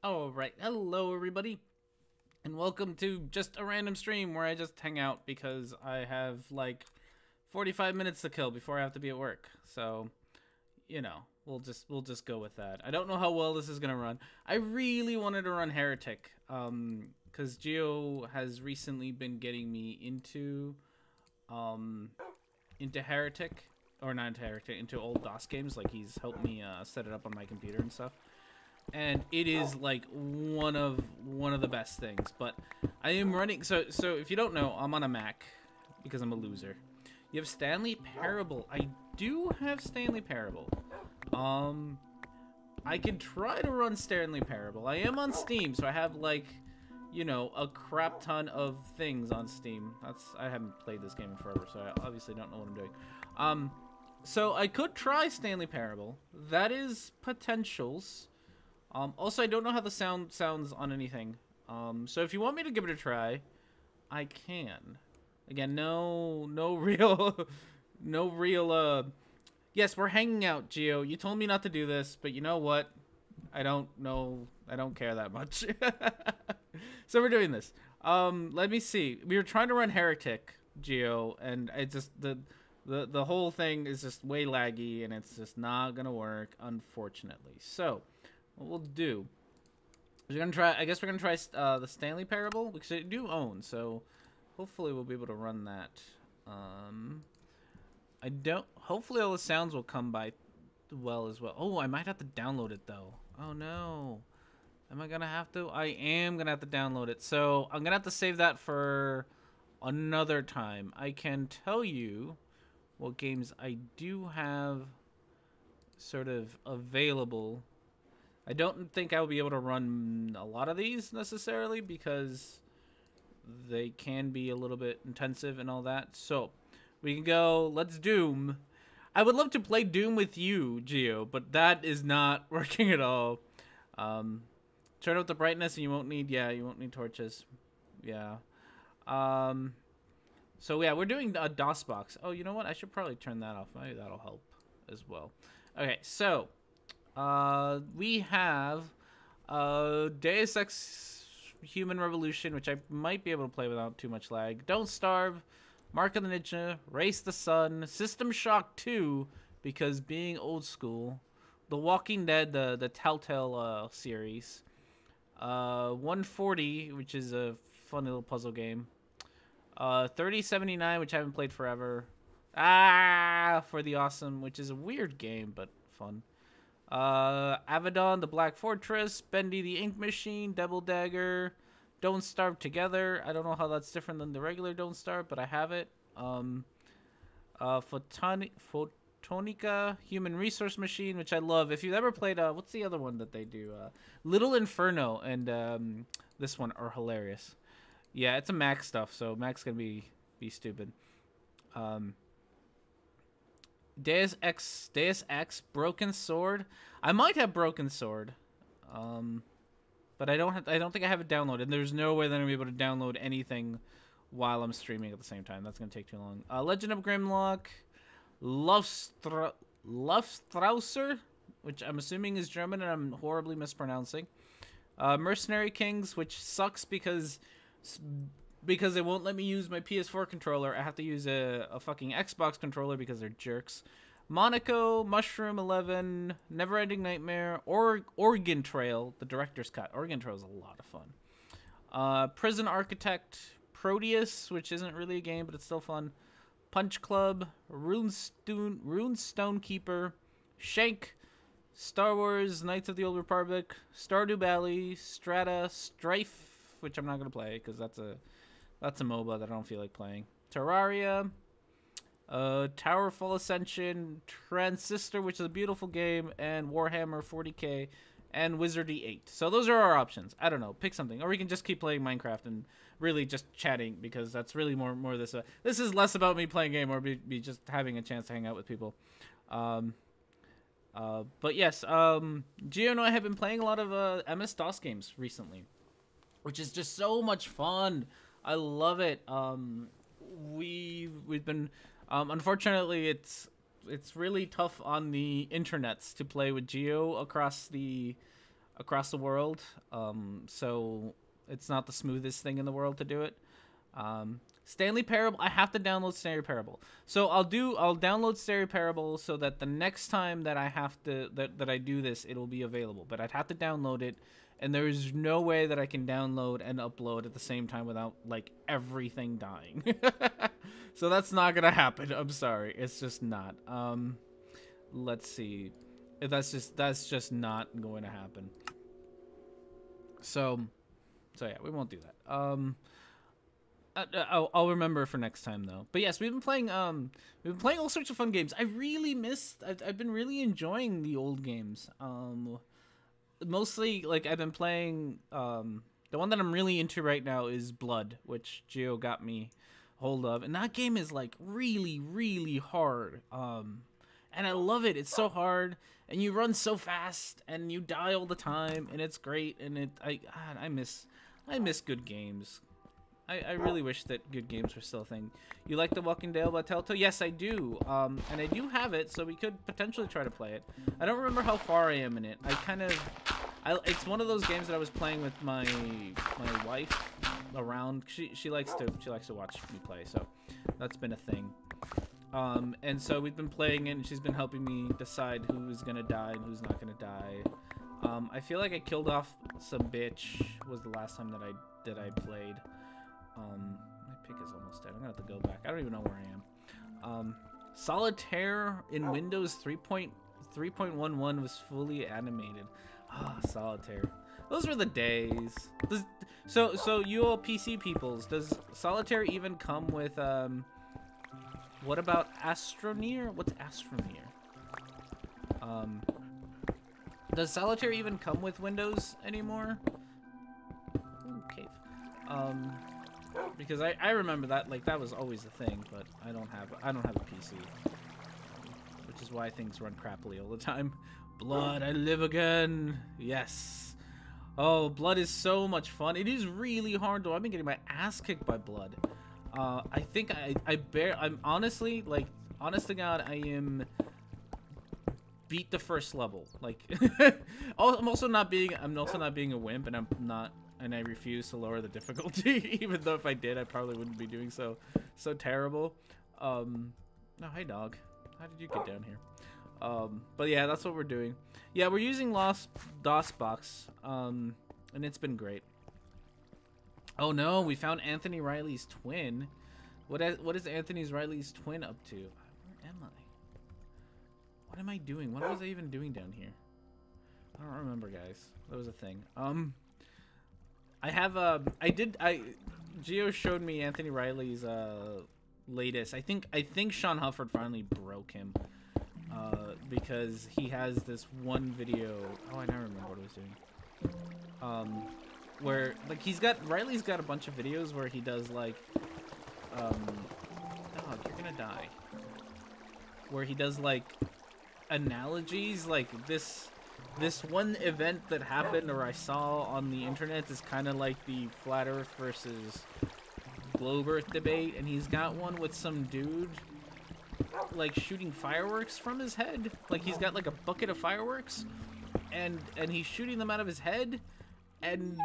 Alright, hello everybody, and welcome to just a random stream where I just hang out because I have like 45 minutes to kill before I have to be at work. So, you know, we'll just go with that. I don't know how well this is gonna run. I really wanted to run Heretic, because Geo has recently been getting me into Heretic, or not into Heretic, into old DOS games. Like he's helped me set it up on my computer and stuff. And it is like one of the best things. But I am running, so if you don't know, I'm on a Mac because I'm a loser. You have Stanley Parable. I do have Stanley Parable. I can try to run Stanley Parable. I am on Steam, so I have like, you know, a crap ton of things on Steam. I haven't played this game in forever, so I obviously don't know what I'm doing. So I could try Stanley Parable. That is potentials. Also, I don't know how the sound sounds on anything. So if you want me to give it a try, I can. Again, no real, yes, we're hanging out, Geo. You told me not to do this, but you know what? I don't care that much. So we're doing this. Let me see. We were trying to run Heretic, Geo, and it just, the whole thing is just way laggy, and it's just not gonna work, unfortunately. So what we'll do is I guess we're gonna try the Stanley Parable, because I do own, so hopefully we'll be able to run that. Hopefully all the sounds will come by well as well. Oh, I might have to download it though. Oh no. Am I gonna have to? I am gonna have to download it. So I'm gonna have to save that for another time. I can tell you what games I do have sort of available. I don't think I'll be able to run a lot of these necessarily because they can be a little bit intensive and all that. So we can go, let's Doom. I would love to play Doom with you, Geo, but that is not working at all. Turn up the brightness and you won't need torches. Yeah. So yeah, we're doing a DOS box. Oh, you know what? I should probably turn that off. Maybe that'll help as well. Okay, so we have Deus Ex Human Revolution, which I might be able to play without too much lag. Don't Starve, Mark of the Ninja, Race the Sun, System Shock 2, because being old school, The Walking Dead, the Telltale series, 140, which is a fun little puzzle game, 3079, which I haven't played forever, For the Awesome, which is a weird game but fun, Avedon, the Black Fortress, Bendy the Ink Machine, Double Dagger, Don't Starve Together. I don't know how that's different than the regular Don't Starve, but I have it. Photonica, Human Resource Machine, which I love. If you've ever played, what's the other one that they do? Little Inferno and this one are hilarious. Yeah, it's a Mac stuff, so Mac's gonna be stupid. Deus Ex, Broken Sword. I might have Broken Sword, but I don't think I have it downloaded. And there's no way that I'm gonna be able to download anything while I'm streaming at the same time. That's gonna take too long. Legend of Grimlock, Lufstrauser, which I'm assuming is German and I'm horribly mispronouncing. Mercenary Kings, which sucks because they won't let me use my PS4 controller. I have to use a fucking Xbox controller because they're jerks. Monaco, Mushroom 11, Neverending Nightmare, Oregon Trail, the director's cut. Oregon Trail is a lot of fun. Prison Architect, Proteus, which isn't really a game, but it's still fun. Punch Club, Runestone Keeper, Shank, Star Wars, Knights of the Old Republic, Stardew Valley, Strata, Strife, which I'm not going to play because that's a MOBA that I don't feel like playing. Terraria, Towerfall Ascension, Transistor, which is a beautiful game, and Warhammer 40k, and Wizardy 8. So those are our options. I don't know. Pick something. Or we can just keep playing Minecraft and really just chatting, because that's really more this. This is less about me playing a game or me just having a chance to hang out with people. But yes, Gio and I have been playing a lot of MS-DOS games recently, which is just so much fun. I love it. We've been unfortunately it's really tough on the internets to play with Geo across the across the world, so it's not the smoothest thing in the world to do it. Stanley Parable, I have to download Stanley Parable. So I'll download Stanley Parable so that the next time that I have to that I do this, it'll be available. But I'd have to download it, and there's no way that I can download and upload at the same time without like everything dying. So that's not gonna happen. I'm sorry, it's just not. Let's see, that's just not going to happen. So yeah, we won't do that. I'll remember for next time though. But yes, we've been playing all sorts of fun games. I've been really enjoying the old games. Mostly like I've been playing the one that I'm really into right now is Blood, which Gio got me hold of, and that game is like really hard. And I love it. It's so hard, and you run so fast, and you die all the time, and it's great. And I miss good games. I really wish that good games were still a thing. You like The Walking Dead by Telltale? Yes, I do. And I do have it, so we could potentially try to play it. I don't remember how far I am in it. It's one of those games that I was playing with my wife around. She likes to watch me play, so that's been a thing. And so we've been playing it, and she's been helping me decide who's gonna die and who's not gonna die. I feel like I killed off some bitch was the last time that I played. My pick is almost dead. I'm gonna have to go back. I don't even know where I am. Solitaire in Windows 3.11 was fully animated. Ah, Solitaire. Those were the days. So you all PC peoples, does Solitaire even come with what about Astroneer? What's Astroneer? Does Solitaire even come with Windows anymore? Ooh, cave. Because I remember that, like, that was always the thing, but I don't have a PC, which is why things run crappily all the time. Blood, I live again. Yes. Oh, Blood is so much fun. It is really hard though. I've been getting my ass kicked by Blood. I think I'm honestly, like, honest to God, I am beat the first level. Like, I'm also not being a wimp, and I refuse to lower the difficulty. Even though if I did, I probably wouldn't be doing so terrible. No, hey dog, how did you get down here? But yeah, that's what we're doing. Yeah, we're using DOSBox, and it's been great. Oh no, we found Anthony Riley's twin. What is Anthony Riley's twin up to? Where am I? What am I doing? What was I even doing down here? I don't remember, guys. That was a thing. Gio showed me Anthony Riley's latest. I think Sean Hufford finally broke him. Because he has this one video. Oh, I now remember what I was doing. Where like Riley's got a bunch of videos where he does like, dog, you're gonna die. Where he does like analogies, like this one event that happened or I saw on the internet is kind of like the flat Earth versus globe Earth debate, and he's got one with some dude like shooting fireworks from his head. Like he's got like a bucket of fireworks, and he's shooting them out of his head, and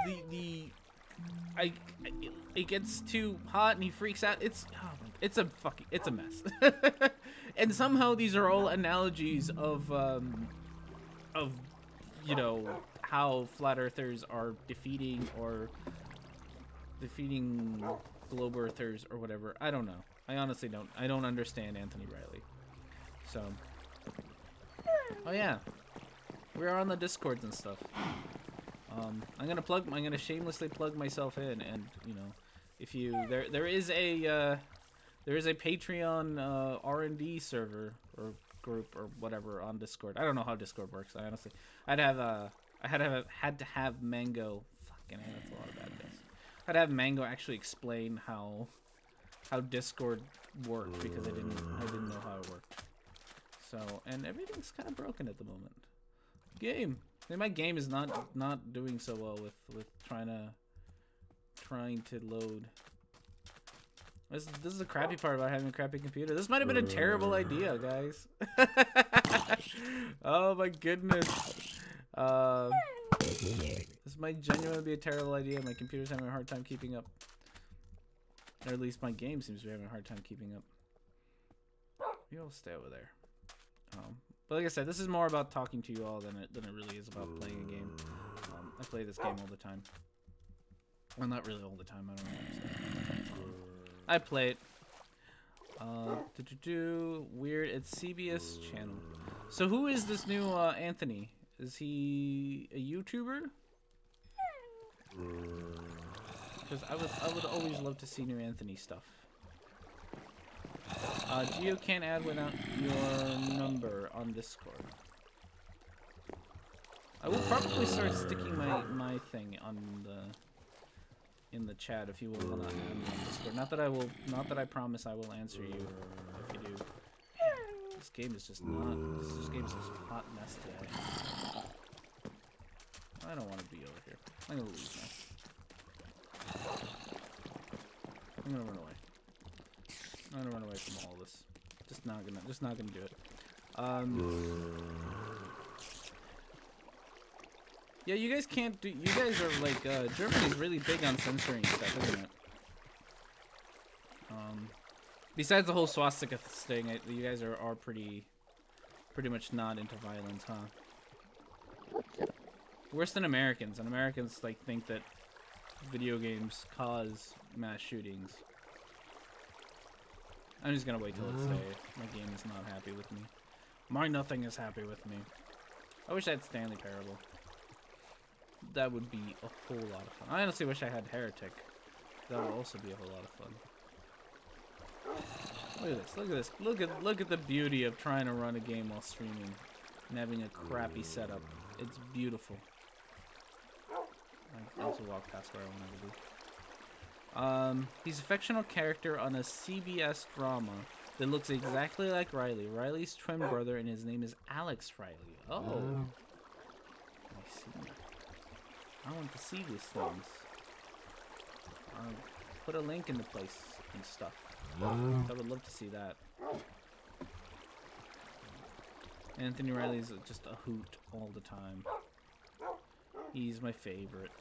it gets too hot and he freaks out. It's a mess. And somehow these are all analogies of you know how flat earthers are defeating globe earthers or whatever. I don't know. I honestly don't. I don't understand Anthony Riley. So, oh yeah, we're on the Discords and stuff. I'm gonna shamelessly plug myself in, and you know, if you there is a Patreon R&D server or group or whatever on Discord. I don't know how Discord works. I honestly, I had to have Mango. Fucking hell, that's a lot of bad things. I'd have Mango actually explain how Discord worked, because I didn't know how it worked. So, and everything's kind of broken at the moment. Game. My game is not doing so well with trying to load. This is the crappy part about having a crappy computer. This might have been a terrible idea, guys. Oh my goodness. This might genuinely be a terrible idea. My computer's having a hard time keeping up. Or at least my game seems to be having a hard time keeping up. Maybe I'll stay over there. But like I said, this is more about talking to you all than it really is about playing a game. I play this game all the time. Well, not really all the time. I don't know. I play it. Weird. It's CBS channel. So who is this new Anthony? Is he a YouTuber? Because I would always love to see new Anthony stuff. Geo can't add without your number on Discord. I will probably start sticking my thing on in the chat if you will not add me on Discord. Not that I promise I will answer you if you do. Man, this game is just not. This game's just a hot mess today. I don't want to be over here. I'm gonna leave now. I'm gonna run away. I'm gonna run away from all this. Just not gonna do it. Yeah, you guys can't do. You guys are like Germany's really big on censoring stuff, isn't it? Besides the whole swastika thing, you guys are pretty much not into violence, huh? Worse than Americans, and Americans like think that video games cause mass shootings. I'm just gonna wait till it's day. My game is not happy with me. My nothing is happy with me. I wish I had Stanley Parable. That would be a whole lot of fun. I honestly wish I had Heretic. That would also be a whole lot of fun. Look at this. Look at this. Look at the beauty of trying to run a game while streaming and having a crappy setup. It's beautiful. I also walk past where I wanted to be. He's a fictional character on a CBS drama that looks exactly like Riley. Riley's twin brother, and his name is Alex Riley. Oh. I see. I want to see these things. Put a link in the place and stuff. I would love to see that. Anthony Riley's just a hoot all the time. He's my favorite.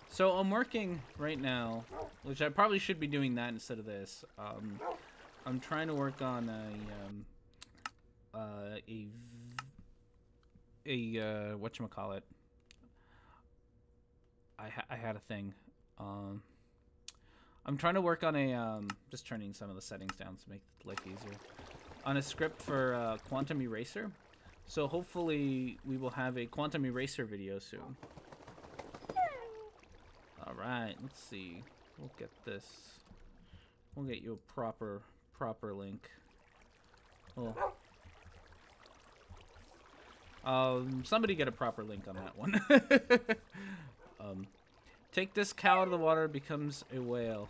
So I'm working right now, which I probably should be doing that instead of this. I'm trying to work on whatchamacallit. I had a thing. I'm trying to work on a just turning some of the settings down to make life easier. On a script for Quantum Eraser. So hopefully we will have a Quantum Eraser video soon. Alright, let's see. We'll get this. We'll get you a proper link. Oh. Somebody get a proper link on that one. Take this cow out of the water, becomes a whale.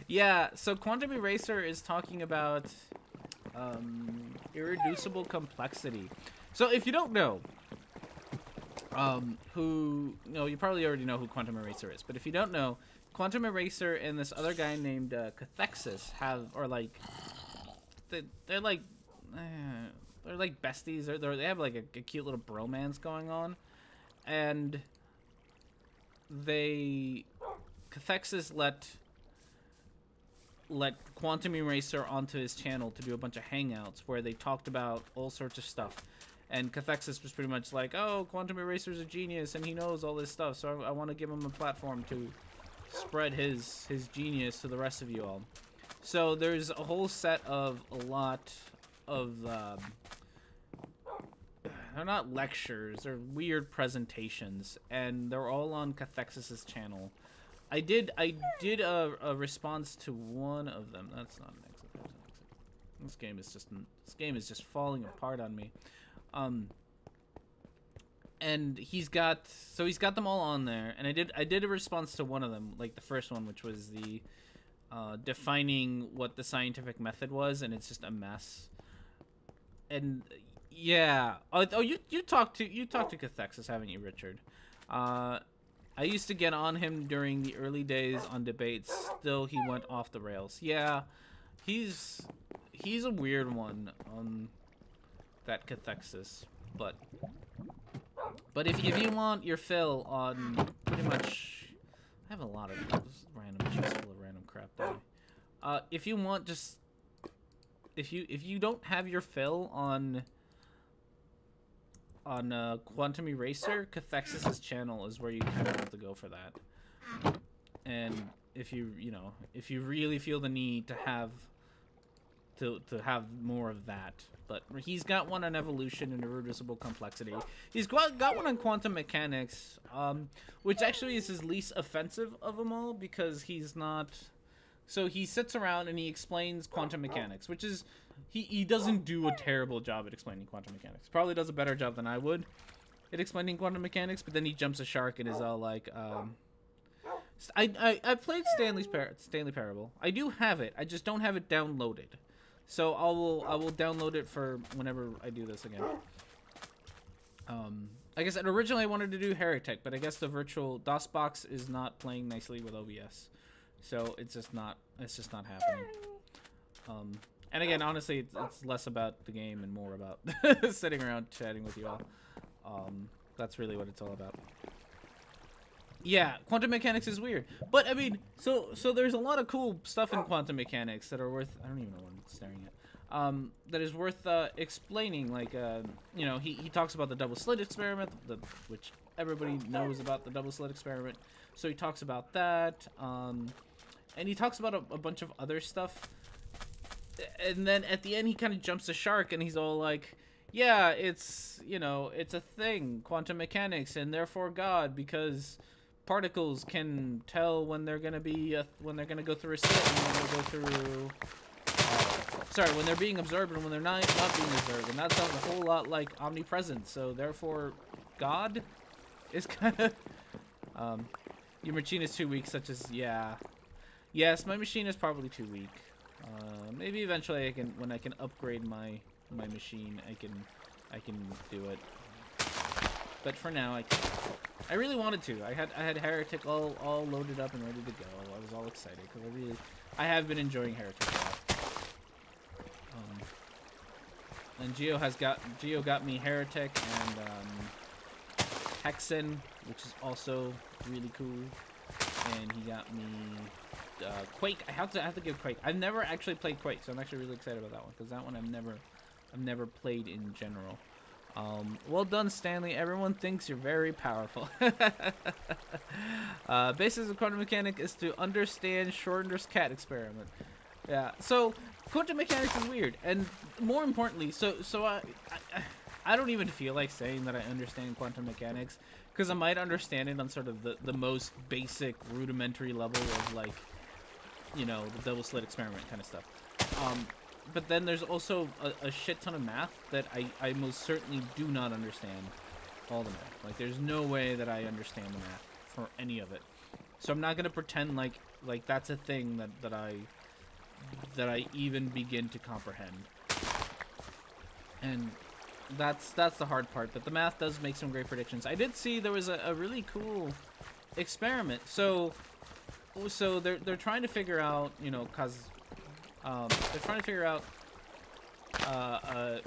Yeah, so Quantum Eraser is talking about irreducible complexity. So if you don't know, you probably already know who Quantum Eraser is, but if you don't know, Quantum Eraser and this other guy named Cathexis they're like besties. They have like a cute little bromance going on, and Cathexis let Quantum Eraser onto his channel to do a bunch of hangouts where they talked about all sorts of stuff. And Cathexis was pretty much like, oh, Quantum Eraser's a genius and he knows all this stuff, so I want to give him a platform to spread his genius to the rest of you all. So there's a whole set of a lot of they're not lectures, they're weird presentations, and they're all on Cathexis's channel. I did a response to one of them. That's not an exit. There's an exit. This game is just falling apart on me. And he's got them all on there, and I did a response to one of them, like the first one, which was the defining what the scientific method was, and it's just a mess. And yeah, you talked to Cathexis, haven't you, Richard? I used to get on him during the early days on debates. Still, he went off the rails. Yeah, he's a weird one, that Cathexis. But But if you want your fill on pretty much, I have a lot of random chests full of random crap there. If you want just, if you don't have your fill on Quantum Eraser, Cathexis's channel is where you kind of have to go for that. And if you really feel the need to have more of that. But he's got one on evolution and irreducible complexity. He's got one on quantum mechanics, which actually is his least offensive of them all, because he's not... So he sits around and he explains quantum mechanics, which is... He doesn't do a terrible job at explaining quantum mechanics. Probably does a better job than I would at explaining quantum mechanics, but then he jumps a shark and is all like... I played Stanley Parable. I do have it. I just don't have it downloaded. So I will download it for whenever I do this again. Like I said, originally I wanted to do Heretic, but I guess the virtual DOSBox is not playing nicely with OBS, so it's just not happening. And again, honestly, it's less about the game and more about sitting around chatting with you all. That's really what it's all about. Yeah, quantum mechanics is weird, but I mean, so there's a lot of cool stuff in quantum mechanics that are worth. I don't even know what I'm staring at. That is worth explaining. Like, you know, he talks about the double slit experiment, which everybody knows about the double slit experiment. So he talks about that, and he talks about a bunch of other stuff. And then at the end, he kind of jumps the shark, and he's all like, "Yeah, it's, you know, it's a thing, quantum mechanics, and therefore God, because." Particles can tell when they're gonna be when they're gonna go through a slit, and when they'll go through. Sorry, when they're being observed and when they're not being observed, and that sounds a whole lot like omnipresence. So therefore, God is kind of. Your machine is too weak, such as yes, my machine is probably too weak. Maybe eventually when I can upgrade my machine, I can do it. But for now, I can't. I really wanted to. I had Heretic all loaded up and ready to go. I was all excited because I have been enjoying Heretic a lot. And Geo got me Heretic and Hexen, which is also really cool. And he got me Quake. I have to give Quake. I've never actually played Quake, so I'm actually really excited about that one because that one I've never played in general. Well done, Stanley. Everyone thinks you're very powerful. Basis of quantum mechanics is to understand Schrodinger's cat experiment. Yeah. So quantum mechanics is weird, and more importantly, so I don't even feel like saying that I understand quantum mechanics because I might understand it on sort of the most basic, rudimentary level of, like, you know, the double slit experiment kind of stuff. But then there's also a shit ton of math that I most certainly do not understand all the math. Like, there's no way that I understand the math for any of it. So I'm not gonna pretend like that's a thing that I even begin to comprehend. And that's the hard part. But the math does make some great predictions. I did see there was a really cool experiment. So they're trying to figure out, you know, they're trying to figure out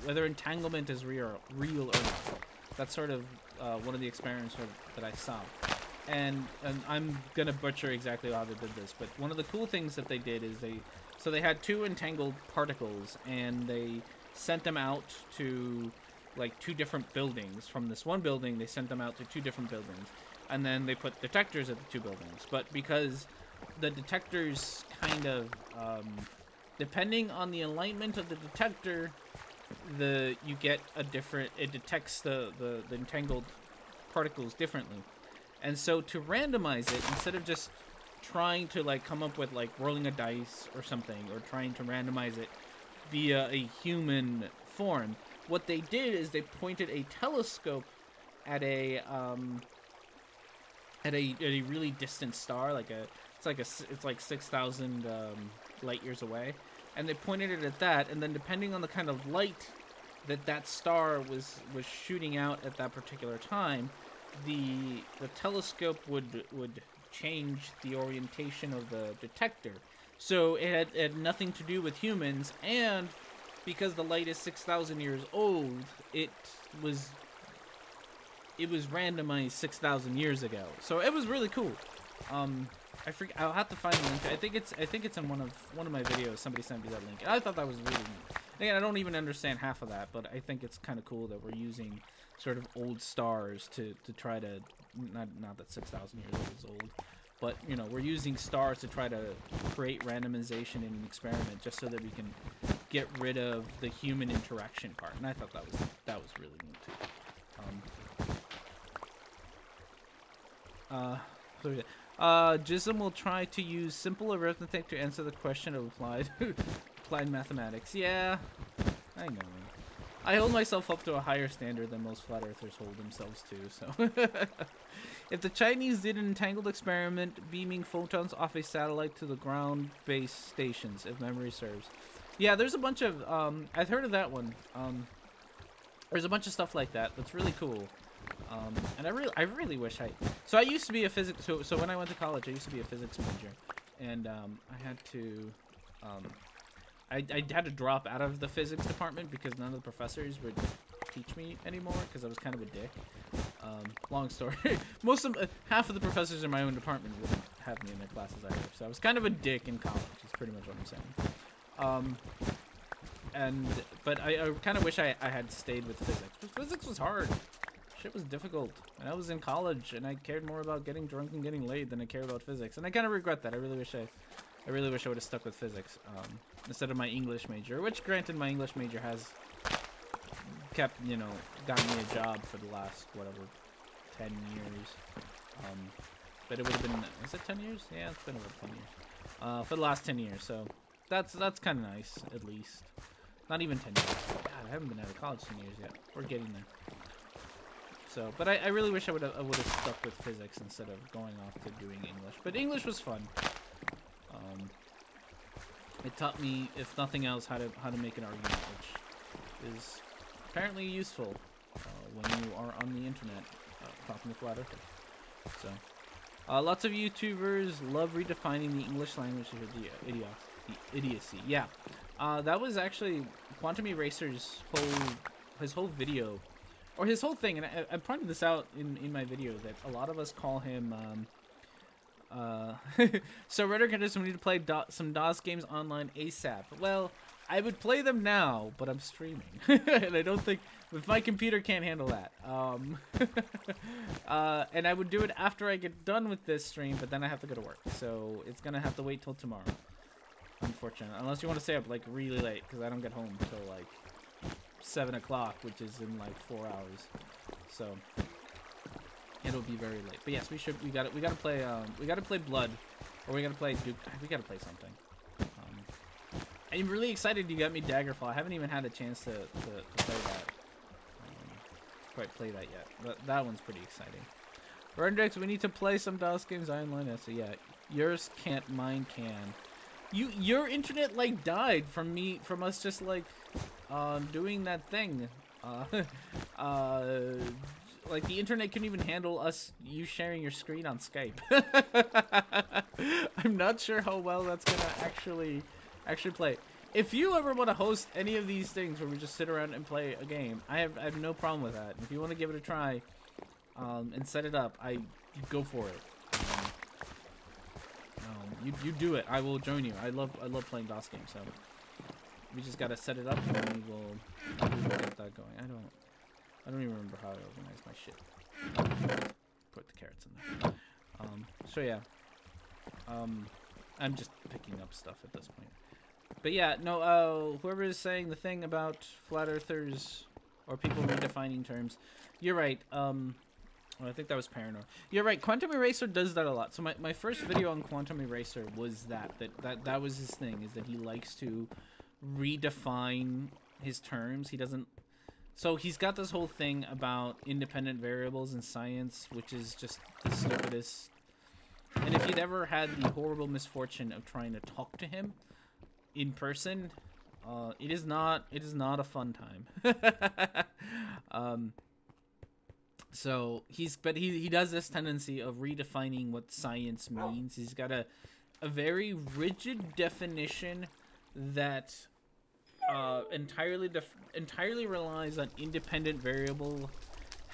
whether entanglement is real or not. That's sort of one of the experiments that I saw. And I'm going to butcher exactly how they did this, but one of the cool things that they did is they had two entangled particles, and they sent them out to, like, two different buildings. From this one building, they sent them out to two different buildings. And then they put detectors at the two buildings. But because the detectors kind of... depending on the alignment of the detector, you get a different. It detects the entangled particles differently, and so to randomize it, instead of just trying to, like, come up with, like, rolling a dice or something, or trying to randomize it via a human form, what they did is they pointed a telescope at a really distant star, it's like 6,000 light years away, and they pointed it at that, and then depending on the kind of light that star was shooting out at that particular time, the telescope would change the orientation of the detector. So it had nothing to do with humans, and because the light is 6,000 years old, it was it was randomized 6,000 years ago. So it was really cool. I'll have to find the link. I think it's in one of my videos. Somebody sent me that link. And I thought that was really neat. Again, I don't even understand half of that, but I think it's kind of cool that we're using sort of old stars to try to, not that 6,000 years old is old, but you know, we're using stars to try to create randomization in an experiment just so that we can get rid of the human interaction part. And I thought that was really neat too. Jism will try to use simple arithmetic to answer the question of applied mathematics. Yeah, I know. I hold myself up to a higher standard than most flat earthers hold themselves to, so. If the Chinese did an entangled experiment beaming photons off a satellite to the ground-based stations, if memory serves. Yeah, there's a bunch of, I've heard of that one. There's a bunch of stuff like that that's really cool. And I really wish so I used to be a physics, so when I went to college, I used to be a physics major. And, I had to, I had to drop out of the physics department because none of the professors would teach me anymore because I was kind of a dick. Long story. Half of the professors in my own department wouldn't have me in their classes either. So I was kind of a dick in college. Is pretty much what I'm saying. But I kind of wish I had stayed with physics. But physics was hard. Shit was difficult. And I was in college and I cared more about getting drunk and getting laid than I cared about physics. And I kind of regret that. I really wish I would have stuck with physics instead of my English major, which granted my English major has kept, you know, gotten me a job for the last, whatever, 10 years. But it would have been, is it 10 years? Yeah, it's been about 10 years. For the last 10 years, so that's kind of nice, at least. Not even 10 years. God, I haven't been out of college 10 years yet. We're getting there. So, but I really wish I would have stuck with physics instead of going off to doing English. But English was fun. It taught me, if nothing else, how to make an argument, which is apparently useful when you are on the internet talking to flat earthers. So, lots of YouTubers love redefining the English language to the idiocy. Yeah, that was actually Quantum Eraser's whole video, or his whole thing, and I pointed this out in my video that a lot of us call him. So Rhetoric&Discourse, we need to play some DOS games online ASAP. Well, I would play them now, but I'm streaming, and I don't think if my computer can't handle that. And I would do it after I get done with this stream, but then I have to go to work, so it's gonna have to wait till tomorrow. Unfortunately, unless you want to stay up like really late, because I don't get home until like 7 o'clock, which is in like 4 hours. So. It'll be very late, but yes, we gotta play Blood, or we gotta play Duke. We gotta play something. I'm really excited you got me Daggerfall. I haven't even had a chance to play that. Quite play that yet, but that one's pretty exciting. Rendex, we need to play some DOS games online. So yeah, yours can't, mine can. Your internet like died from us just like doing that thing. Like, the internet couldn't even handle you sharing your screen on Skype. I'm not sure how well that's gonna actually play. If you ever want to host any of these things where we just sit around and play a game, I have no problem with that. If you want to give it a try, and set it up, you go for it. You do it. I will join you. I love playing DOS games, so we just gotta set it up and we'll get that going. I don't even remember how I organized my shit. Put the carrots in there. So yeah. I'm just picking up stuff at this point. But yeah, no, whoever is saying the thing about flat earthers or people redefining terms, you're right. Well, I think that was Paranoid. You're right, Quantum Eraser does that a lot. So my first video on Quantum Eraser was that was his thing, is that he likes to redefine his terms. He doesn't. So he's got this whole thing about independent variables in science, which is just the stupidest. And if you'd ever had the horrible misfortune of trying to talk to him in person, it is not a fun time. So he does this tendency of redefining what science means. He's got a very rigid definition that entirely relies on independent variable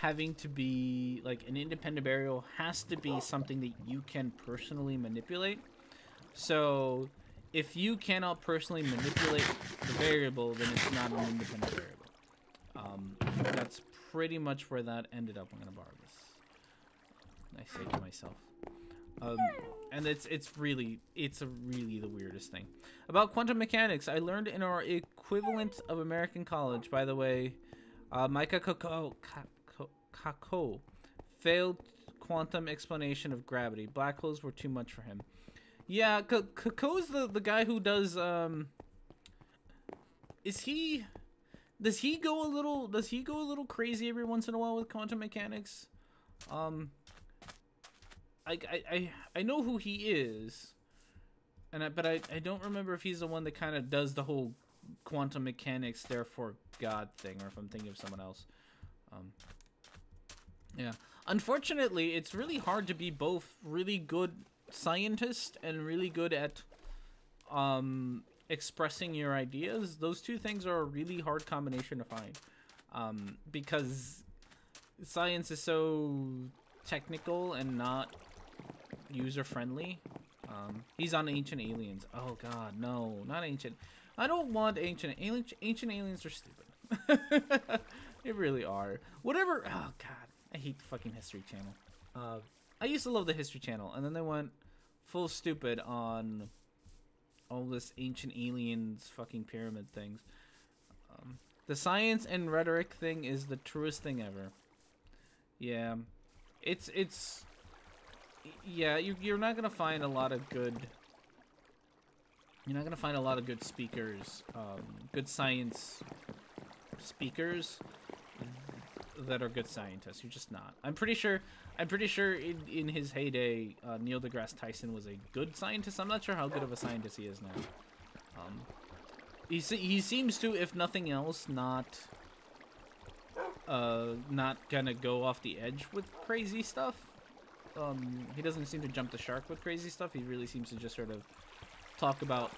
having to be like an independent variable has to be something that you can personally manipulate. So if you cannot personally manipulate the variable, then it's not an independent variable. That's pretty much where that ended up. I'm gonna borrow this. I say to myself. And it's really the weirdest thing. About quantum mechanics, I learned in our equivalent of American college, by the way, Micah Kako failed quantum explanation of gravity. Black holes were too much for him. Yeah, Kako's the guy who does, does he go a little crazy every once in a while with quantum mechanics? I know who he is, but I don't remember if he's the one that kind of does the whole quantum mechanics therefore God thing, or if I'm thinking of someone else. Yeah, unfortunately, it's really hard to be both really good scientist and really good at expressing your ideas. Those two things are a really hard combination to find, because science is so technical and not user-friendly. He's on Ancient Aliens. Oh god, no, not Ancient. I don't want Ancient Aliens. Ancient Aliens are stupid. They really are. Whatever. Oh god, I hate the fucking History Channel. I used to love the History Channel, and then they went full stupid on all this Ancient Aliens fucking pyramid things. The science and rhetoric thing is the truest thing ever. Yeah, it's yeah, you're not gonna find a lot of good. You're not gonna find a lot of good speakers, good science speakers that are good scientists. You're just not. I'm pretty sure in his heyday, Neil deGrasse Tyson was a good scientist. I'm not sure how good of a scientist he is now. He seems to, if nothing else, not gonna go off the edge with crazy stuff. He doesn't seem to jump the shark with crazy stuff. He really seems to just sort of talk about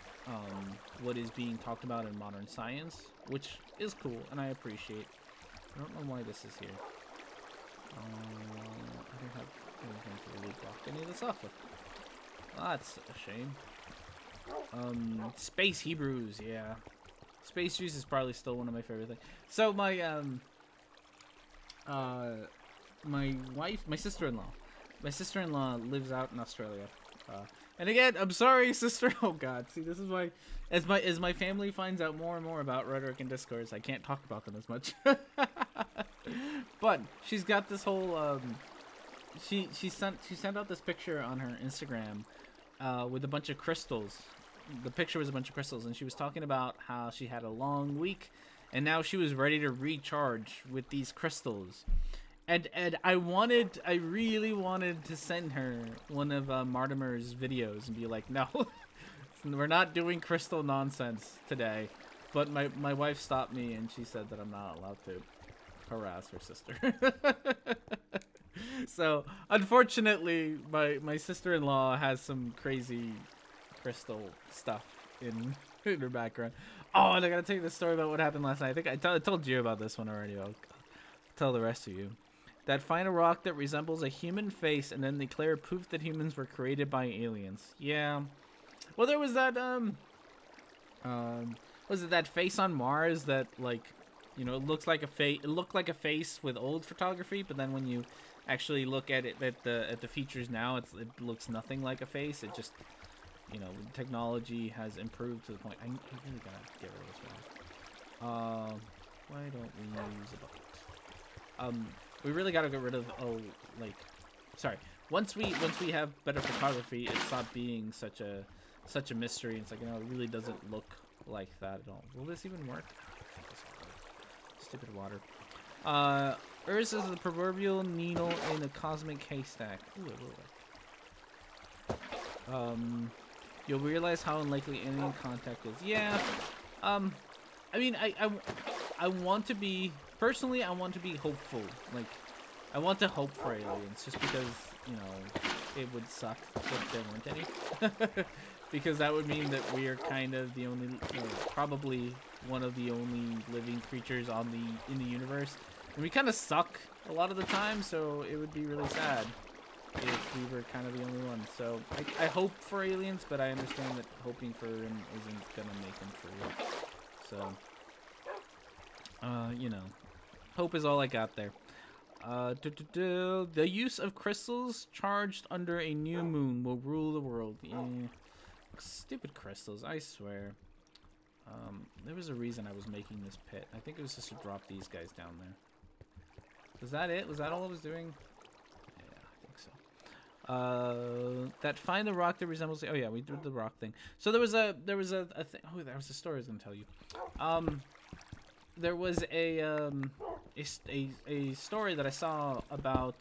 what is being talked about in modern science, which is cool, and I appreciate. I don't know why this is here. I don't have anything to really block any of this off with. Well, that's a shame. Space Hebrews, yeah. Space Jews is probably still one of my favorite things. So my sister-in-law lives out in Australia. And again, I'm sorry, sister. Oh God, see, this is why, as my family finds out more and more about Rhetoric and Discourse, I can't talk about them as much. But she's got this whole she sent out this picture on her Instagram with a bunch of crystals. The picture was a bunch of crystals, and she was talking about how she had a long week, and now she was ready to recharge with these crystals. And I really wanted to send her one of Mortimer's videos and be like, no, we're not doing crystal nonsense today. But my wife stopped me, and she said that I'm not allowed to harass her sister. So unfortunately, my sister-in-law has some crazy crystal stuff in her background. Oh, and I gotta tell you the story about what happened last night. I think I told you about this one already. I'll tell the rest of you. That find a rock that resembles a human face and then declare proof that humans were created by aliens. Yeah. Well, there was that, was it that face on Mars that, like, you know, it looks like a face. It looked like a face with old photography, but then when you actually look at it, at the features now, it looks nothing like a face. It just, you know, technology has improved to the point. I really gotta get rid of this one. Why don't we use a bucket? We really gotta get rid of, sorry. Once we have better photography, it stopped being such a mystery. It's like, you know, it really doesn't look like that at all. Will this even work? Stupid water. Earth is the proverbial needle in a cosmic haystack. Ooh, you'll realize how unlikely alien contact is. Yeah. I mean, I want to be, personally, I want to be hopeful. Like, I want to hope for aliens, just because, you know, it would suck if there weren't any. Because that would mean that we are kind of the only, probably one of the only living creatures in the universe. And we kind of suck a lot of the time, so it would be really sad if we were kind of the only ones. So I hope for aliens, but I understand that hoping for them isn't gonna make them true. So, you know, hope is all I got there. The use of crystals charged under a new moon will rule the world. Yeah. Stupid crystals, I swear. There was a reason I was making this pit. I think it was just to drop these guys down there. Was that it? Was that all I was doing? Yeah, I think so. That find the rock that resembles the, oh yeah, we did the rock thing. So there was a thing, oh, there was a story I was gonna tell you. There was a story that I saw about,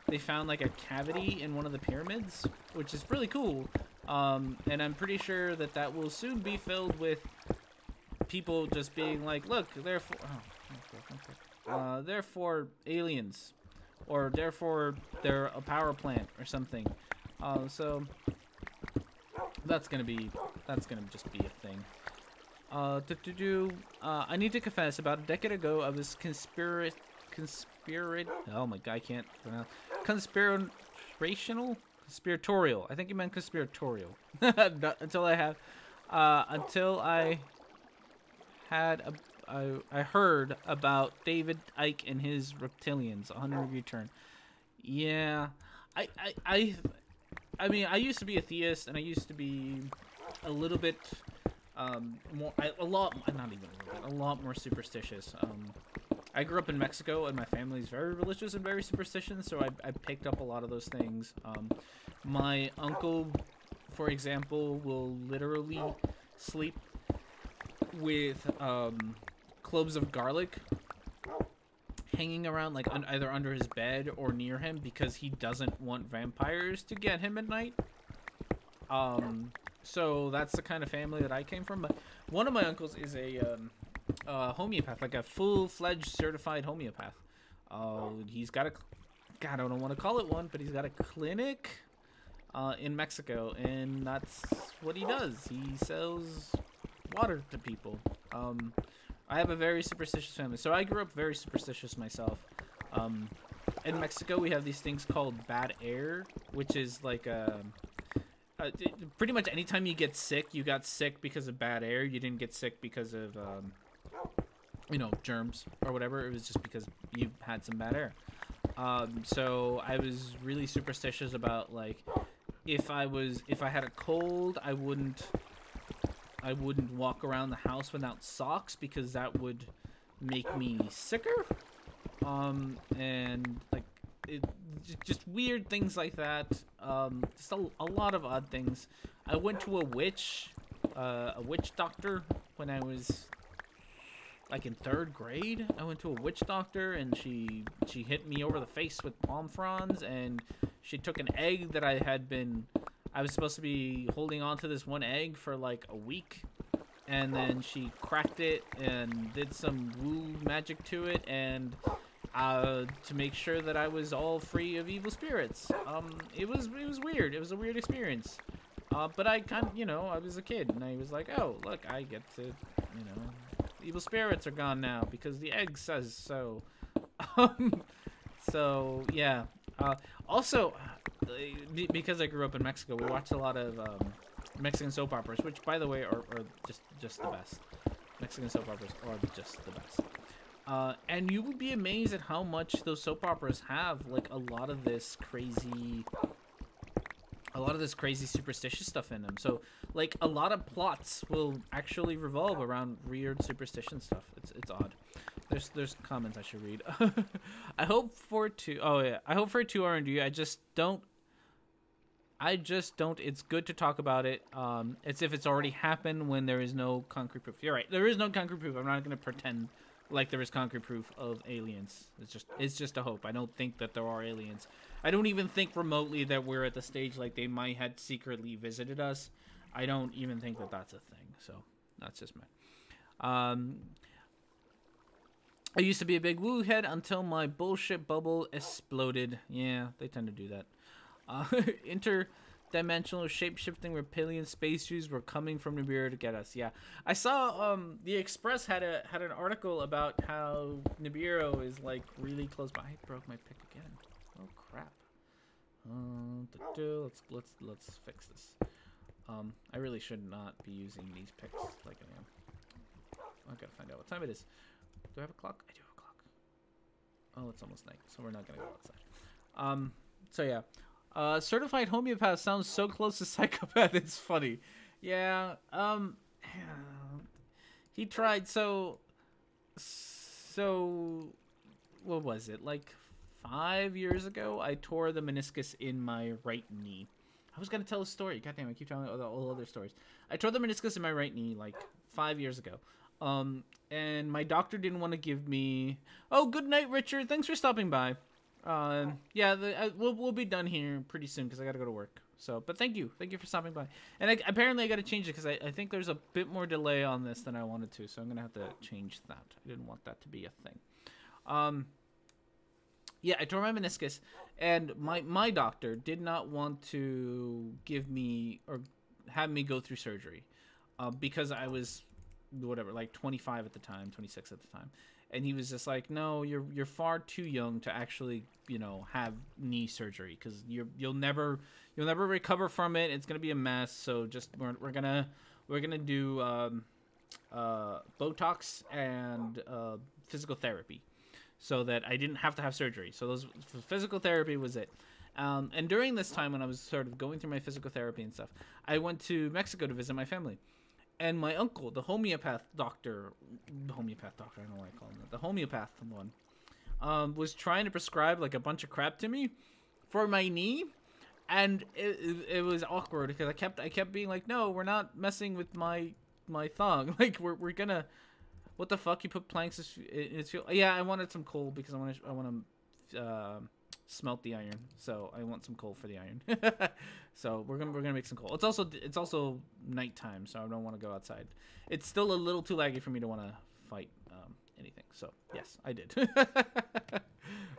they found like a cavity in one of the pyramids, which is really cool. And I'm pretty sure that that will soon be filled with people just being like, look, therefore, therefore aliens, or therefore they're a power plant or something. So that's gonna just be a thing. I need to confess, about a decade ago, I was oh my god, I can't pronounce. Conspiratorial. I think you meant conspiratorial. Until I heard about David Icke and his reptilians, 100-degree turn. Yeah, I mean, I used to be a theist, and I used to be a little bit a lot more superstitious. I grew up in Mexico, and my family's very religious and very superstitious, so I picked up a lot of those things. My uncle, for example, will literally sleep with cloves of garlic hanging around, like either under his bed or near him, because he doesn't want vampires to get him at night. So that's the kind of family that I came from. But one of my uncles is a homeopath, like a full-fledged certified homeopath. He's got a, God, I don't want to call it one, but he's got a clinic in Mexico, and that's what he does. He sells water to people. I have a very superstitious family, so I grew up very superstitious myself. In Mexico, we have these things called bad air, which is like pretty much anytime you get sick, you got sick because of bad air. You didn't get sick because of, you know, germs or whatever. It was just because you had some bad air. So I was really superstitious about, like, if I had a cold, I wouldn't walk around the house without socks, because that would make me sicker. And like, just weird things like that. Just a lot of odd things. I went to a witch doctor when I was like in 3rd grade. I went to a witch doctor, and she hit me over the face with palm fronds, and she took an egg that I was supposed to be holding on to this one egg for like a week, and then she cracked it and did some woo magic to it, and to make sure that I was all free of evil spirits. It was weird. It was a weird experience. But I kind of, you know, I was a kid, and I was like, oh, look, I get to, you know, evil spirits are gone now because the egg says so. So yeah. Also, because I grew up in Mexico, we watched a lot of Mexican soap operas, which, by the way, are just the best. Mexican soap operas are just the best. And you will be amazed at how much those soap operas have, like, a lot of this crazy superstitious stuff in them. So, like, a lot of plots will actually revolve around weird superstition stuff. It's odd. There's comments I should read. I hope for it to, oh yeah, I hope for it to R&D. I just don't. It's good to talk about it. It's if it's already happened when there is no concrete proof. You're right. There is no concrete proof. I'm not going to pretend like there is concrete proof of aliens. It's just a hope. I don't think that there are aliens. I don't even think remotely that we're at the stage like they might have secretly visited us. I don't even think that that's a thing. So that's just me. I used to be a big woo head until my bullshit bubble exploded. Yeah, they tend to do that. dimensional shape-shifting reptilian space Jews were coming from Nibiru to get us. Yeah, I saw the Express had an article about how Nibiru is like really close by. I broke my pick again. Oh crap. Let's fix this. I really should not be using these picks like I am. I gotta find out what time it is. Do I have a clock? I do have a clock. Oh, it's almost night, so we're not gonna go outside. So yeah. Certified homeopath sounds so close to psychopath, it's funny. Yeah, he tried, so, what was it, like 5 years ago, I tore the meniscus in my right knee. I was gonna tell a story, goddamn, I keep telling all other stories. I tore the meniscus in my right knee, like, 5 years ago. And my doctor didn't want to give me... Oh, good night, Richard, thanks for stopping by. Yeah, we'll be done here pretty soon because I gotta go to work. So, but thank you for stopping by. And apparently I gotta change it because I think there's a bit more delay on this than I wanted to, so I'm gonna have to change that. I didn't want that to be a thing. Yeah, I tore my meniscus, and my doctor did not want to give me or have me go through surgery, because I was whatever, like 25 at the time, 26 at the time. And he was just like, no, you're far too young to actually, you know, have knee surgery because you'll never recover from it. It's gonna be a mess. So just we're gonna do Botox and physical therapy, so that I didn't have to have surgery. So physical therapy was it. And during this time when I was sort of going through my physical therapy and stuff, I went to Mexico to visit my family. And my uncle, the homeopath doctor, I don't know why I call him that, the homeopath one, was trying to prescribe like a bunch of crap to me for my knee, and it was awkward because I kept being like, no, we're not messing with my thong, like we're gonna, what the fuck, you put planks in its fuel? Yeah, I wanted some coal because I want to smelt the iron, so I want some coal for the iron. So we're gonna make some coal. It's also nighttime, so I don't want to go outside. It's still a little too laggy for me to want to fight anything. So yes, I did.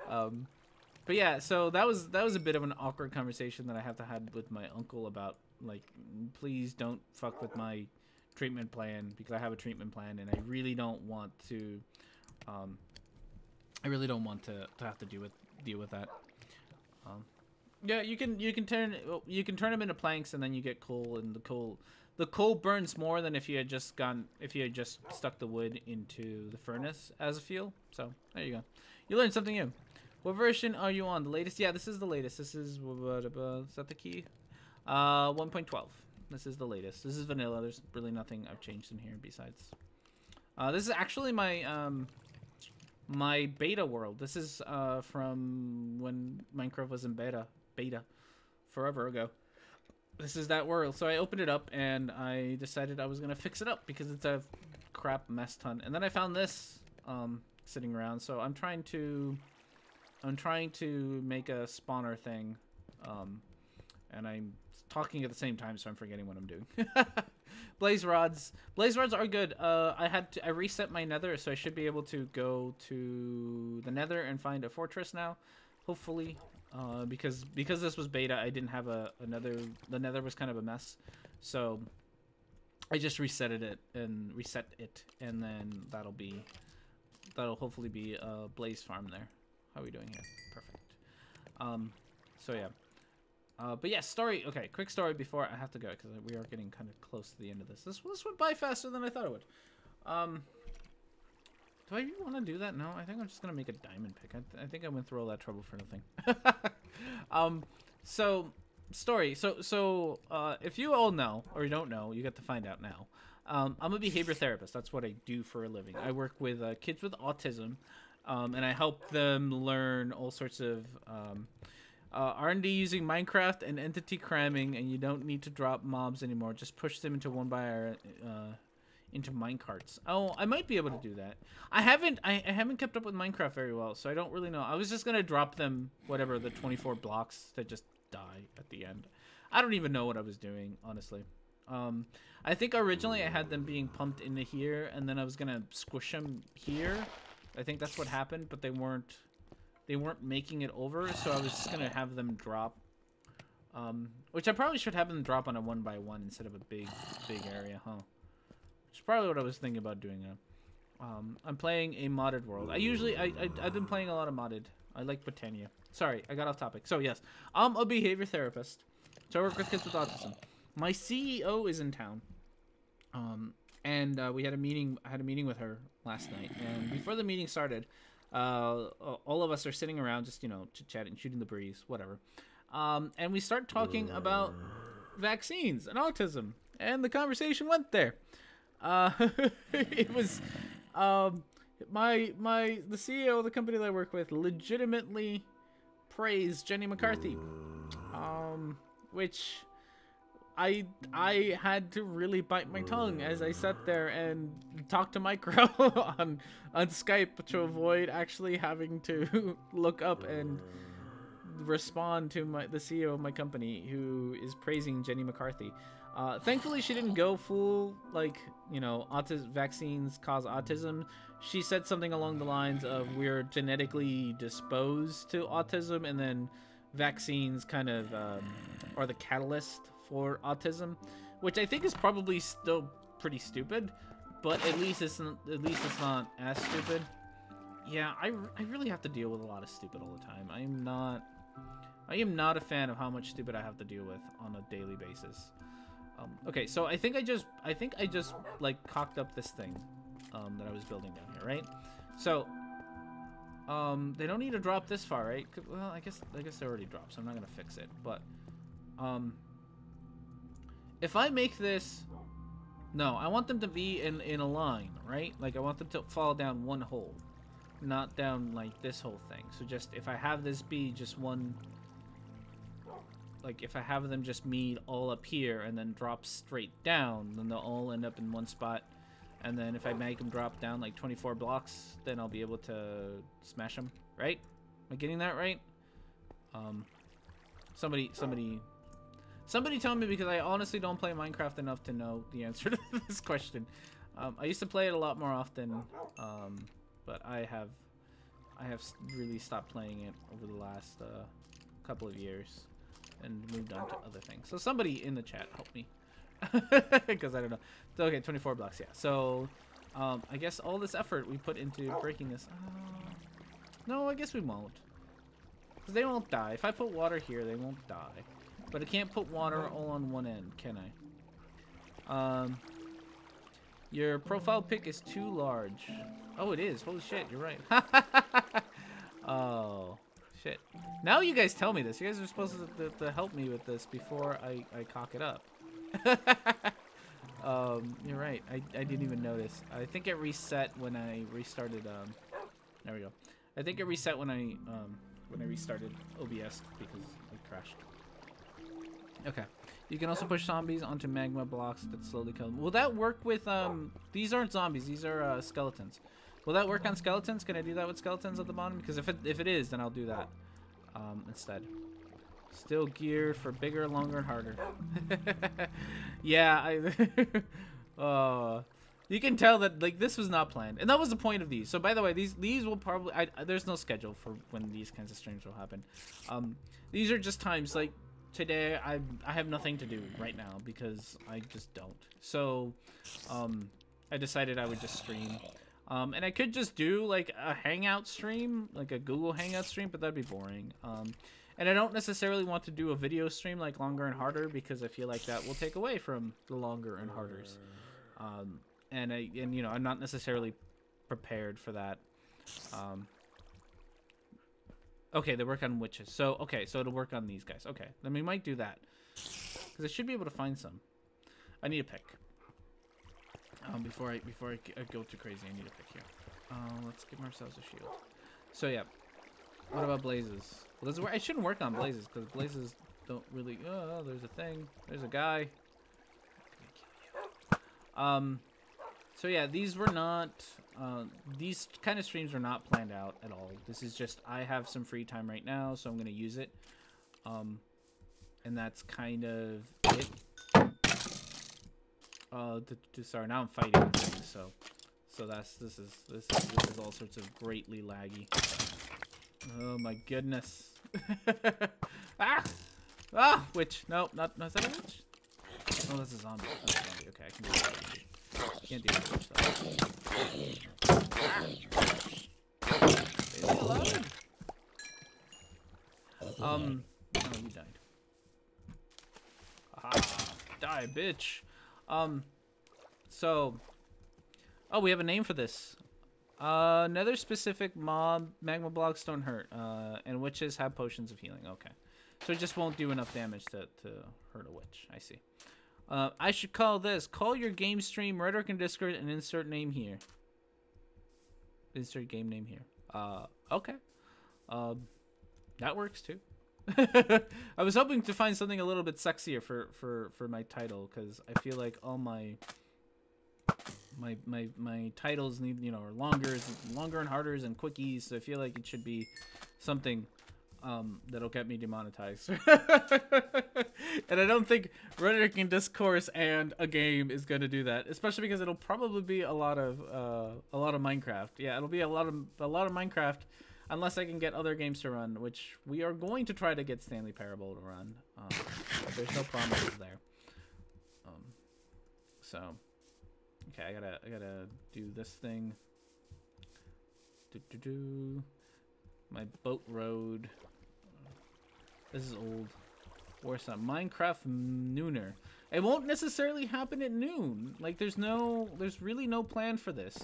But yeah, so that was a bit of an awkward conversation that I have to had with my uncle about, like, please don't fuck with my treatment plan because I have a treatment plan and I really don't want to have to deal with that. Yeah, you can turn them into planks and then you get coal, and the coal burns more than if you had just stuck the wood into the furnace as a fuel. So there you go. You learned something new. What version are you on? The latest? Yeah, this is the latest. This is, is that the key? 1.12. This is the latest. This is vanilla. There's really nothing I've changed in here besides. This is actually my my beta world. This is from when Minecraft was in beta forever ago. This is that world. So I opened it up and I decided I was gonna fix it up because it's a crap mess ton. And then I found this sitting around. So I'm trying to make a spawner thing, and I'm talking at the same time, so I'm forgetting what I'm doing. Blaze rods are good. I reset my nether, so I should be able to go to the nether and find a fortress now, hopefully. Because this was beta, I didn't have the nether was kind of a mess, so I just reset it, and then that'll hopefully be a blaze farm there. How are we doing here? Perfect. So yeah. But yeah, story. Okay, quick story before I have to go because we are getting kind of close to the end of this. This went by faster than I thought it would. Do I even want to do that? No, I think I'm just gonna make a diamond pick. I think I went through all that trouble for nothing. So story. So if you all know or you don't know, you get to find out now. I'm a behavior therapist. That's what I do for a living. I work with kids with autism, and I help them learn all sorts of R&D using Minecraft and entity cramming, and you don't need to drop mobs anymore. Just push them into into minecarts. Oh, I might be able to do that. I haven't kept up with Minecraft very well, so I don't really know. I was just gonna drop them whatever, the 24 blocks that just die at the end. I don't even know what I was doing, honestly. I think originally I had them being pumped into here, and then I was gonna squish them here. I think that's what happened, but they weren't making it over, so I was just gonna have them drop Which I probably should have them drop on a 1x1 instead of a big area, huh? Which is probably what I was thinking about doing. I'm playing a modded world. I've been playing a lot of modded. I like Britannia. Sorry, I got off topic. So yes, I'm a behavior therapist. So I work with kids with autism. My CEO is in town. And we had a meeting. I had a meeting with her last night. And before the meeting started, all of us are sitting around, just chit-chatting, shooting the breeze, whatever. And we start talking about vaccines and autism, and the conversation went there. It was the CEO of the company that I work with legitimately praised Jenny McCarthy, which I had to really bite my tongue as I sat there and talked to Micro on Skype to avoid actually having to look up and respond to the CEO of my company, who is praising Jenny McCarthy. Thankfully, she didn't go full, vaccines cause autism. She said something along the lines of, we're genetically disposed to autism, and then vaccines kind of are the catalyst for autism, which I think is probably still pretty stupid, but at least it's not as stupid. Yeah, I really have to deal with a lot of stupid all the time. I am not a fan of how much stupid I have to deal with on a daily basis. Okay, so I think I just like cocked up this thing that I was building down here, right? So they don't need to drop this far, right? Well, I guess they already dropped, so I'm not gonna fix it. But if I make this, no, I want them to be in a line, right? Like, I want them to fall down one hole, not down like this whole thing. So just if I have this be just one, like if I have them just meet all up here and then drop straight down, then they'll all end up in one spot. And then if I make them drop down like 24 blocks, then I'll be able to smash them, right? Am I getting that right? Somebody tell me, because I honestly don't play Minecraft enough to know the answer to this question. I used to play it a lot more often, but I have really stopped playing it over the last couple of years and moved on to other things. So somebody in the chat help me, because I don't know. Okay, 24 blocks, yeah. So I guess all this effort we put into breaking this. No, I guess we won't, because they won't die. If I put water here, they won't die. But I can't put water all on one end, can I? Your profile pic is too large. Oh, it is. Holy shit, you're right. Oh, shit. Now you guys tell me this. You guys are supposed to help me with this before I cock it up. You're right. I didn't even notice. I think it reset when I restarted. There we go. I think it reset when I restarted OBS because it crashed. Okay. You can also push zombies onto magma blocks that slowly kill them. Will that work with, these aren't zombies, these are, skeletons. Will that work on skeletons? Can I do that with skeletons at the bottom? Because if it is, then I'll do that, instead. Still geared for bigger, longer, and harder. Yeah, you can tell that, like, this was not planned. And that was the point of these. So, by the way, these will probably, there's no schedule for when these kinds of streams will happen. These are just times, like, today I have nothing to do right now because I just don't. So I decided I would just stream. And I could just do like a hangout stream, like a Google Hangout stream, but that'd be boring. And I don't necessarily want to do a video stream like longer and harder, because I feel like that will take away from the longer and harders. And you know, I'm not necessarily prepared for that. Okay, they work on witches. So, okay, so it'll work on these guys. Okay, then we might do that, because I should be able to find some. I need a pick. Before I go too crazy, I need a pick here. Let's give ourselves a shield. So yeah, what about blazes? Well, I shouldn't work on blazes, because blazes don't really. Oh, there's a thing. There's a guy. So yeah, these were not. These kind of streams are not planned out at all. This is just, I have some free time right now, so I'm gonna use it. And that's kind of it. Sorry, now I'm fighting things, so this is all sorts of greatly laggy. Oh my goodness. Ah! Ah, witch. No, not. No, is that a witch? Oh, that's a zombie. Oh, that's a zombie. Okay, I can do that. Can't do that. Oh, you died. Aha, die, bitch. So, oh, we have a name for this. Another specific mob, magma blocks don't hurt, and witches have potions of healing. Okay, so it just won't do enough damage to hurt a witch. I see. I should call this. Call your game stream Rhetoric&Discourse and insert name here. Insert game name here. Okay. That works too. I was hoping to find something a little bit sexier for my title, because I feel like all my titles need, you know, are longer and harder and quickies, so I feel like it should be something that'll get me demonetized. And I don't think Rhetoric&Discourse and a game is going to do that, especially because it'll probably be a lot of Minecraft. Yeah, it'll be a lot of Minecraft, unless I can get other games to run, which we are going to try to get Stanley Parable to run. But there's no promises there. So okay, I gotta do this thing. My boat road. This is old. Where's that? Minecraft nooner. It won't necessarily happen at noon. Like, there's really no plan for this.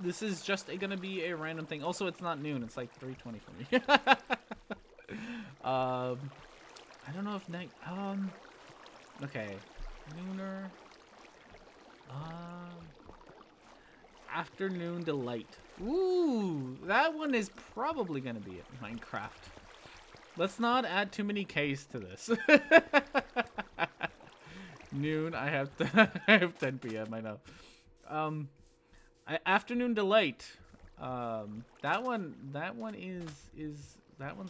This is just gonna be a random thing. Also, it's not noon. It's like 3:20 for me. I don't know if night. Okay, nooner. Afternoon delight. Ooh, that one is probably gonna be it. Minecraft. Let's not add too many K's to this. Noon. I have 10 p.m. I know. Afternoon delight. That one's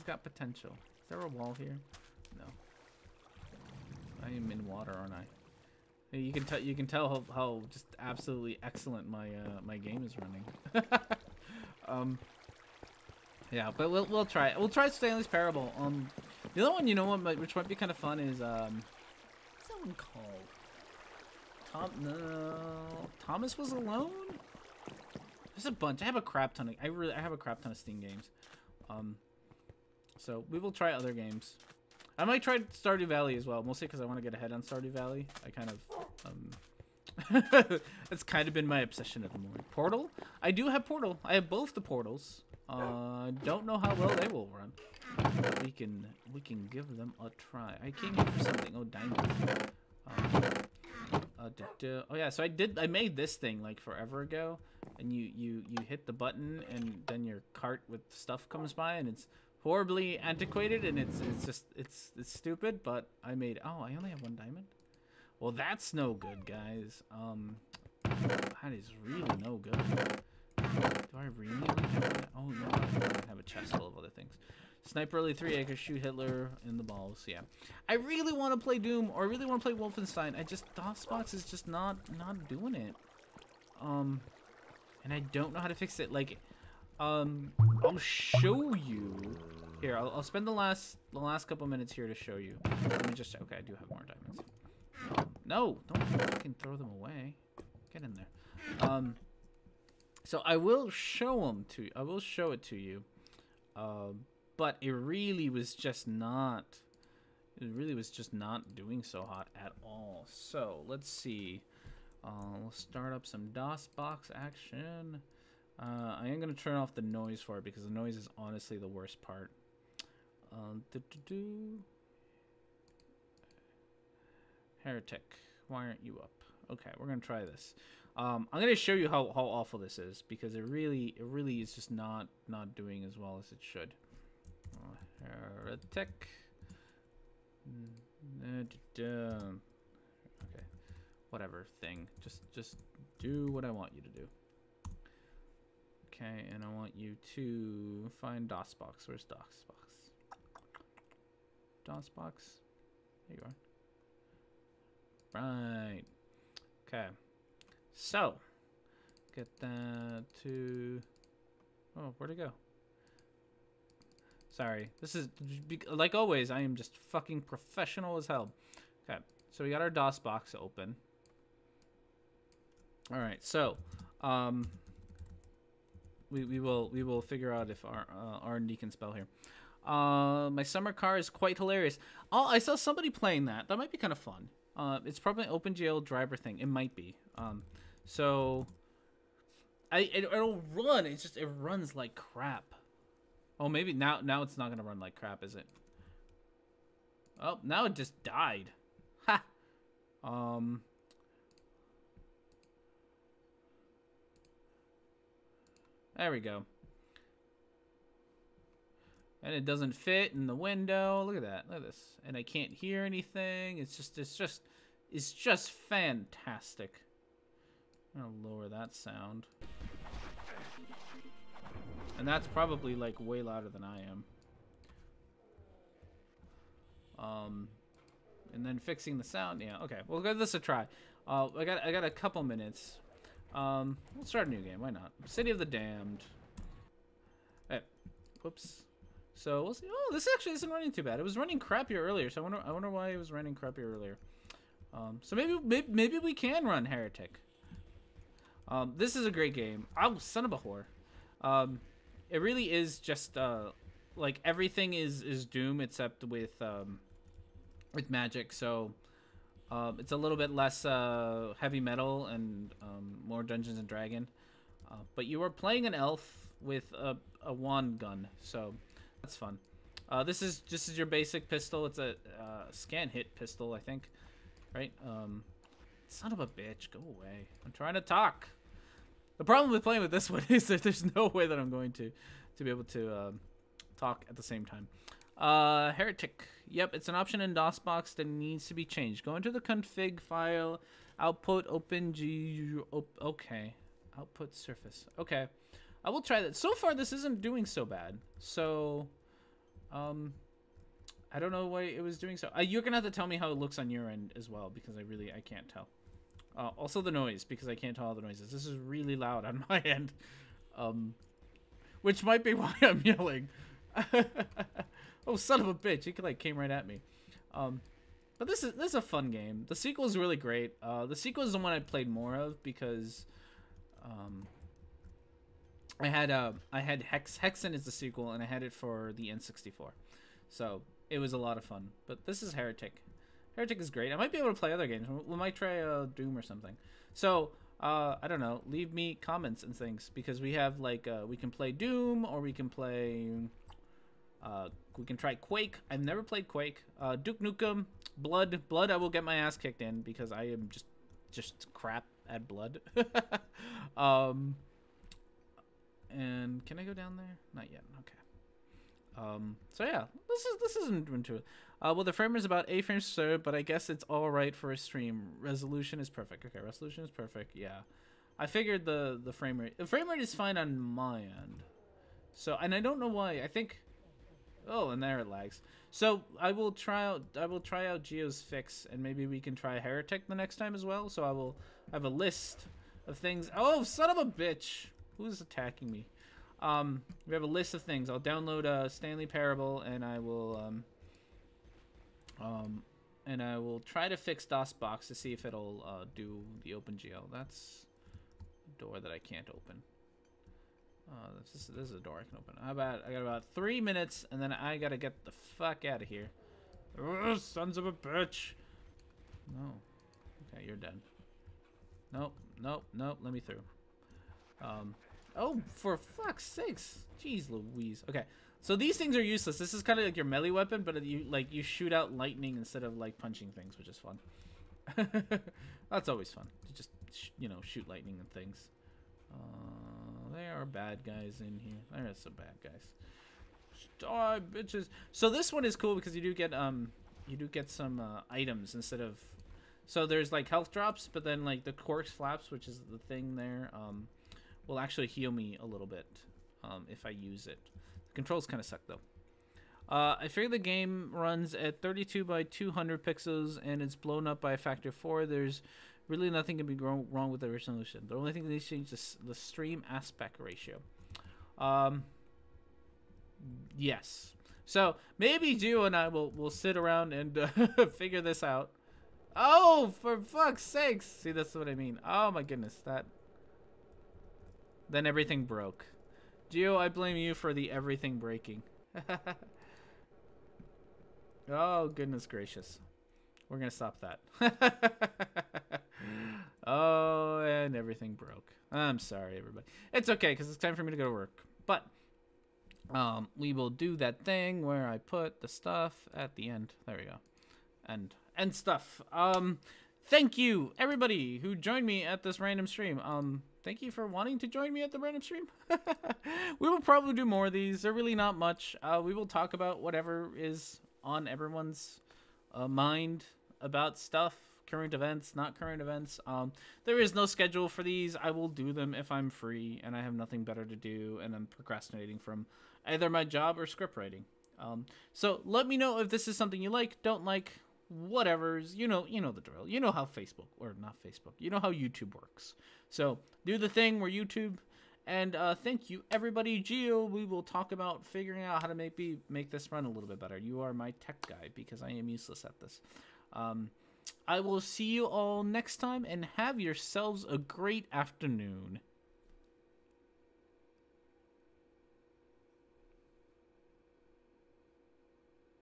got potential. Is there a wall here? No. I am in water, aren't I? You can tell how just absolutely excellent my game is running. Yeah, but we'll try it. We'll try Stanley's Parable. The other one, you know what, which might be kind of fun is what's that one called? Thomas Was Alone. There's a bunch. I have a crap ton of. I have a crap ton of Steam games. So we will try other games. I might try Stardew Valley as well, mostly because I want to get ahead on Stardew Valley. I kind of, that's kind of been my obsession at the moment. Portal? I do have Portal. I have both the Portals. Don't know how well they will run. We can give them a try. I came here for something. Oh, diamonds. Oh yeah, so I made this thing like forever ago, and you hit the button, and then your cart with stuff comes by, and it's horribly antiquated, and it's stupid, but I made. Oh, I only have 1 diamond. Well, that's no good, guys. That is really no good. Do I really have that? Oh no, I don't have a chest full of other things. Sniper Elite 3 acres, shoot Hitler in the balls. Yeah, I really want to play Doom, or I really want to play Wolfenstein. I just DOSBox is just not doing it. And I don't know how to fix it. Like, I'll show you. Here, I'll spend the last couple minutes here to show you. Let me just check. Okay, I do have more diamonds. No, don't fucking throw them away. Get in there. So I will show them to you. I will show it to you. But it really was just not. It really was just not doing so hot at all. So let's see. We'll start up some DOSBox action. I am going to turn off the noise for it because the noise is honestly the worst part. Heretic, why aren't you up? Okay, we're going to try this. I'm going to show you how awful this is because it really is just not doing as well as it should. Heretic. Okay, whatever thing. Just do what I want you to do. Okay, and I want you to find DOSBox. Where's DOSBox? DOSBox? There you are. Right. Okay. So, get that to... Oh, where'd it go? Sorry. This is, like always, I am just fucking professional as hell. Okay, so we got our DOS box open. All right, so we will figure out if our R&D can spell here. My summer car is quite hilarious. Oh, I saw somebody playing that. That might be kind of fun. It's probably an OpenGL driver thing. It might be. So it'll run. It's just it runs like crap. Oh, maybe now it's not gonna run like crap, is it? Oh, now it just died. Ha. There we go. And it doesn't fit in the window. Look at that. Look at this. And I can't hear anything. It's just fantastic. I'm gonna lower that sound. And that's probably like way louder than I am. And then fixing the sound. Yeah, okay. We'll give this a try. I got a couple minutes. We'll start a new game. Why not? City of the Damned. Hey, whoops. So we'll see. Oh, this actually isn't running too bad. It was running crappier earlier, so I wonder why it was running crappier earlier. So maybe we can run Heretic. This is a great game. Oh, son of a whore. It really is just like everything is Doom except with magic. So it's a little bit less heavy metal and more Dungeons and Dragon. But you are playing an elf with a wand gun, so that's fun. This is your basic pistol. It's a scan hit pistol, I think, right? Son of a bitch, go away! I'm trying to talk. The problem with playing with this one is that there's no way that I'm going to be able to talk at the same time. Heretic. Yep, it's an option in DOSBox that needs to be changed. Go into the config file, output okay, output surface. Okay, I will try that. So far, this isn't doing so bad. So, I don't know why it was doing so. You're gonna have to tell me how it looks on your end as well, because I can't tell. Also the noise, because I can't tell all the noises. This is really loud on my end, which might be why I'm yelling. Oh, son of a bitch! It like came right at me. But this is a fun game. The sequel is really great. The sequel is the one I played more of because I had Hexen is the sequel, and I had it for the N64, so it was a lot of fun. But this is Heretic. Heretic is great. I might be able to play other games. We might try Doom or something. So I don't know. Leave me comments and things, because we have like we can play Doom, or we can play. We can try Quake. I've never played Quake. Duke Nukem, Blood. I will get my ass kicked in because I am just crap at Blood. And can I go down there? Not yet. Okay. So yeah, this isn't into it. Well, the frame rate is about 8 frames per second, but I guess it's all right for a stream. Resolution is perfect. Okay, resolution is perfect. Yeah, I figured the frame rate. The frame rate is fine on my end. So, and I don't know why. I think. Oh, and there it lags. So I will try out Geo's fix, and maybe we can try Heretic the next time as well. So I will have a list of things. Oh, son of a bitch! Who's attacking me? We have a list of things. I'll download Stanley Parable, and I will try to fix DOSBox to see if it'll do the OpenGL. That's a door that I can't open. This is a door I can open. I got about 3 minutes, and then I gotta get the fuck out of here. Ugh, sons of a bitch! No. Okay, you're dead. Nope. Let me through. Oh, for fuck's sakes! Jeez Louise. Okay, so these things are useless. This is kind of like your melee weapon, but you shoot out lightning instead of like punching things, which is fun. That's always fun. To just shoot lightning and things. There are bad guys in here. There are some bad guys. Die, bitches. So this one is cool because you do get some items instead of. So there's like health drops, but then like the corpse flaps, which is the thing there, will actually heal me a little bit if I use it. The controls kind of suck though. I figure the game runs at 32 by 200 pixels and it's blown up by a factor of 4. There's really nothing can be wrong with the resolution. The only thing that needs to change is the stream aspect ratio. Yes. So maybe Geo and I will sit around and figure this out. Oh, for fuck's sakes! See, that's what I mean. Oh my goodness, that. Then everything broke. Geo, I blame you for the everything breaking. Oh goodness gracious, we're gonna stop that. Oh, and everything broke. I'm sorry, everybody. It's okay because it's time for me to go to work. But we will do that thing where I put the stuff at the end. There we go. And stuff. Thank you everybody who joined me at this random stream. Thank you for wanting to join me at the random stream. We will probably do more of these. They're really not much. We will talk about whatever is on everyone's mind about stuff. Current events, not current events. There is no schedule for these. I will do them if I'm free and I have nothing better to do and I'm procrastinating from either my job or script writing. So let me know if this is something you like, don't like, whatever's. You know the drill. You know how Facebook, or not Facebook, you know how YouTube works. So do the thing where YouTube. And thank you everybody. Geo, we will talk about figuring out how to make this run a little bit better. You are my tech guy because I am useless at this. I will see you all next time and have yourselves a great afternoon.